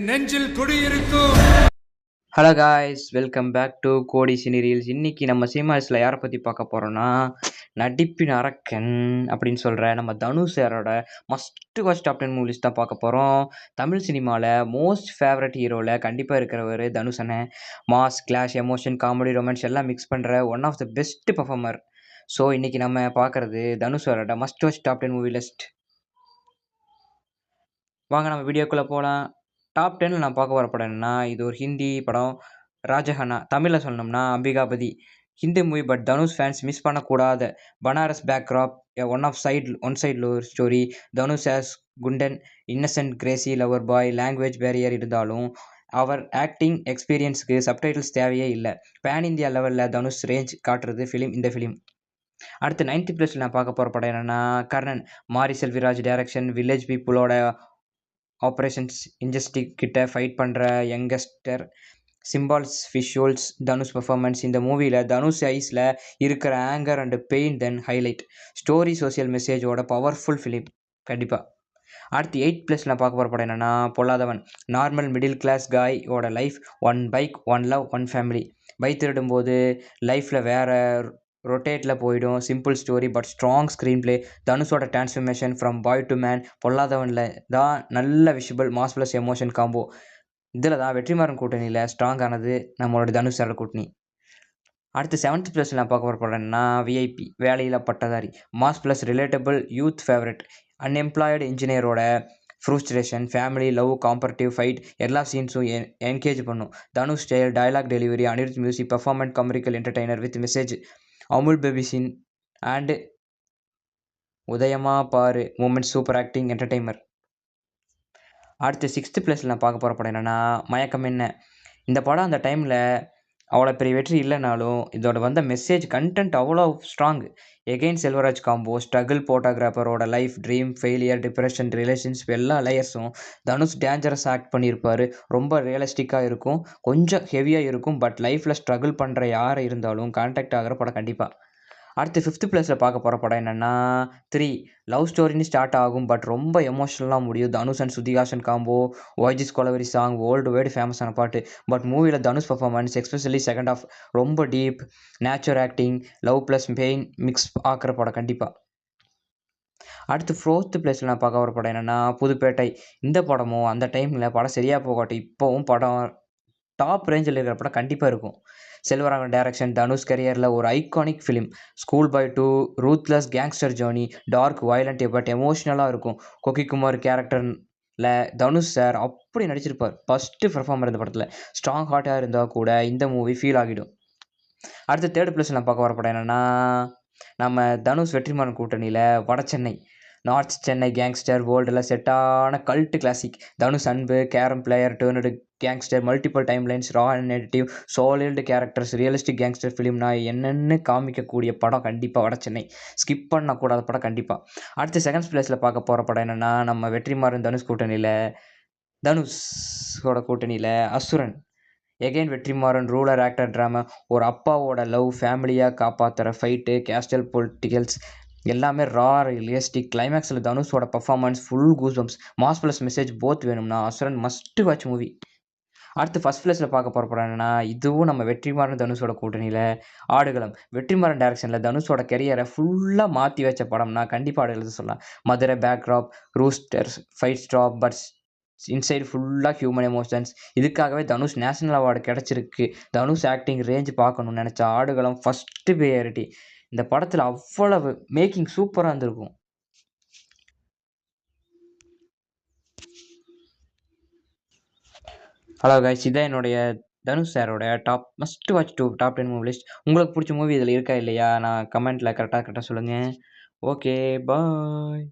நெஞ்சில் குடியிருக்கும். Hello guys, welcome back to கோடி சினி ரீல்ஸ். இன்னைக்கு நம்ம சினிமாஸில் யாரை பற்றி பார்க்க போகிறோன்னா, நடிப்பின் அரக்கன் அப்படின்னு சொல்கிற நம்ம தனுஷ் சாரோட ஃபஸ்ட் டாப் 10 மூவிஸ் தான் பார்க்க போகிறோம். தமிழ் சினிமாவில் மோஸ்ட் ஃபேவரட் ஹீரோவில் கண்டிப்பாக இருக்கிறவர் தனுஷ் அண்ணன். Mass, clash, emotion, comedy, romance எல்லாம் மிக்ஸ் பண்ணுற one of the best performer. So இன்றைக்கி நம்ம பார்க்குறது தனுஷ் சாரோட ஃபஸ்ட் டாப் 10 மூவி லிஸ்ட். வாங்க நம்ம வீடியோக்குள்ளே போகலாம். டாப் 10 நான் பார்க்க வர படம் என்னன்னா, இது ஒரு ஹிந்தி படம், ராஜஹானா. தமிழில் சொல்லணும்னா Ambikapathy. Hindi movie, but Dhanush fans miss பண்ணக்கூடாத Banaras backdrop, one side love story. Dhanush as Kundan, innocent, crazy, lover boy. Language barrier இருந்தாலும் அவர் ஆக்டிங் எக்ஸ்பீரியன்ஸுக்கு சப்டைட்டில்ஸ் தேவையே இல்லை. பேன் இந்தியா லெவலில் தனுஷ் ரேஞ்ச் காட்டுறது இந்த ஃபிலிம். அடுத்து 9th பிளேஸில் நான் பார்க்க போகிற படம் என்னென்னா கர்ணன். மாரி செல்விராஜ் டைரக்ஷன். வில்லேஜ் பீப்புளோட ஆப்ரேஷன்ஸ் இன்ஜஸ்டிக் கிட்ட ஃபைட் பண்ணுற youngster. Symbols, visuals, Dhanush performance. இந்த மூவியில் தனுஷ் ஐஸில் இருக்கிற anger and pain then highlight. Story, social மெசேஜோட பவர்ஃபுல் ஃபிலிம் கண்டிப்பாக. அடுத்து 8th பிளேஸில் பார்க்க போகிற படம் என்னென்னா பொல்லாதவன். நார்மல் மிடில் கிளாஸ் காயோட life, one bike, one love, one family. Bike திருடும்போது லைஃப்பில் வேறு ரொட்டேட்டில் போயிடும். Simple story but strong screenplay. தனுஷோட transformation from boy to man பொல்லாதவனில் தான் நல்ல visual, mass plus emotion combo. இதில் தான் வெற்றிமாறன் கூட்டணியில் ஸ்ட்ராங் ஆனது நம்மளோட தனுஷ் சாரோட கூட்டணி. அடுத்து 7th பிளேஸில் நான் பார்க்க போகிறேன்னா விஐபி, வேலையில் பட்டதாரி. Mass plus relatable, youth favourite. Unemployed இன்ஜினியரோட frustration, family, love, comparative fight எல்லா சீன்ஸும் என்கேஜ் பண்ணும். Dhanush style, dialogue delivery, Anirudh music, performance, commercial entertainer with message. Amul baby scene and உதயமா பாரு மூமெண்ட், சூப்பர் ஆக்டிங், என்டர்டைனர். அடுத்து 6th பிளேஸில் நான் பார்க்க போகிற படம் என்னென்னா மயக்கம் என்ன. இந்த படம் அந்த டைமில் அவ்வளோ பெரிய வெற்றி இல்லைனாலும் இதோட வந்த மெசேஜ், கண்டென்ட் அவ்வளோ strong. Again Selvaraj combo, struggle, ஃபோட்டோகிராஃபரோட life, dream, failure, depression, relationship எல்லா லேயர்ஸும். தனுஷ் டேஞ்சரஸ் ஆக்ட் பண்ணியிருப்பார். ரொம்ப ரியலிஸ்டிக்காக இருக்கும், கொஞ்சம் ஹெவியாக இருக்கும். பட் லைஃப்பில் ஸ்ட்ரகிள் பண்ணுற யார் இருந்தாலும் கான்டாக்ட் ஆகிற படம் கண்டிப்பாக. அடுத்து 5th பிளேஸில் பார்க்க போகிற படம் என்னென்னா 3. லவ் ஸ்டோரின்னு ஸ்டார்ட் ஆகும் பட் ரொம்ப எமோஷனலாக முடியும். Dhanush and Shruti Haasan combo, why this Kolaveri song, world wide ஃபேமஸான பாட்டு. பட் மூவியில் Dhanush performance, especially second half ரொம்ப deep, natural acting, love plus pain mix ஆக்கிற படம் கண்டிப்பாக. அடுத்து 4th பிளேஸில் நான் பார்க்க வர படம் என்னென்னா புதுப்பேட்டை. இந்த படமும் அந்த டைமில் படம் சரியாக போகாட்டி இப்போவும் படம் டாப் ரேஞ்சில் இருக்கிற படம் கண்டிப்பாக இருக்கும். செல்வராகவன் டைரக்ஷன், தனுஷ் கரியரில் ஒரு iconic film. School boy to, ruthless gangster journey, dark, violent but எமோஷ்னலாக இருக்கும். கொக்கிக்குமார் கேரக்டரில் தனுஷ் சார் அப்படி நடிச்சிருப்பார். ஃபஸ்ட்டு பெர்ஃபார்மர் இந்த படத்தில். ஸ்ட்ராங் ஹார்ட்டாக இருந்தால் கூட இந்த மூவி ஃபீல் ஆகிடும். அடுத்த 3rd பிளேஸ் நான் பார்க்க வர படம் என்னென்னா நம்ம தனுஷ் வெற்றிமாறன் கூட்டணியில் வடசென்னை. நார்த் சென்னை கேங்ஸ்டர் வேர்ல்டில் செட்டான cult classic. Dhanush Anbu, carrom player, turned gangster, multiple time lines, raw and negative, solid characters, realistic gangster ஃபிலிம்னா என்னென்னு காமிக்கக்கூடிய படம் கண்டிப்பாக வடசென்னை. ஸ்கிப் பண்ணக்கூடாத படம் கண்டிப்பாக. அடுத்து 2nd பிளேஸில் பார்க்க போகிற படம் என்னென்னா நம்ம வெற்றிமாறன் தனுஷோட கூட்டணியில் அசுரன். Again Vetrimaaran ruler actor drama. ஒரு அப்பாவோட லவ், ஃபேமிலியாக காப்பாற்றுற ஃபைட்டு, கேஸ்டல் பொலிட்டிகல்ஸ் எல்லாமே ரா, ரியலிஸ்டிக். கிளைமேக்ஸில் தனுஷோட performance full goosebumps. Mass plus message both வேணும்னா அசுரன் மஸ்ட் வாட்ச் மூவி. அடுத்து 1st பிளேஸில் பார்க்க போகிற படம் என்னென்னா இதுவும் நம்ம வெற்றிமாறன் தனுஷோட கூட்டணியில் ஆடுகளம். வெற்றிமாறன் டைரக்ஷனில் தனுஷோட கெரியரை ஃபுல்லாக மாற்றி வச்ச படம்னா கண்டிப்பாக ஆடுகளத்தை சொல்லலாம். Madurai backdrop, roosters, fight stop but inside ஃபுல்லாக ஹியூமன் எமோஷன்ஸ். இதுக்காகவே தனுஷ் நேஷனல் அவார்டு கிடச்சிருக்கு. தனுஷ் ஆக்டிங் ரேஞ்ச் பார்க்கணும்னு நினச்சா ஆடுகளம் ஃபஸ்ட்டு ப்ரியாரிட்டி. இந்த படத்தில் அவ்வளவு மேக்கிங் சூப்பராக இருந்திருக்கும். ஹலோ கைஸ், இதான் என்னுடைய தனுஷ் சாரோட must watch top 10 movie list. உங்களுக்கு பிடிச்ச மூவி இதில் இருக்கா இல்லையா நான் கமெண்ட்டில் கரெக்டாக சொல்லுங்கள். ஓகே, பாய்.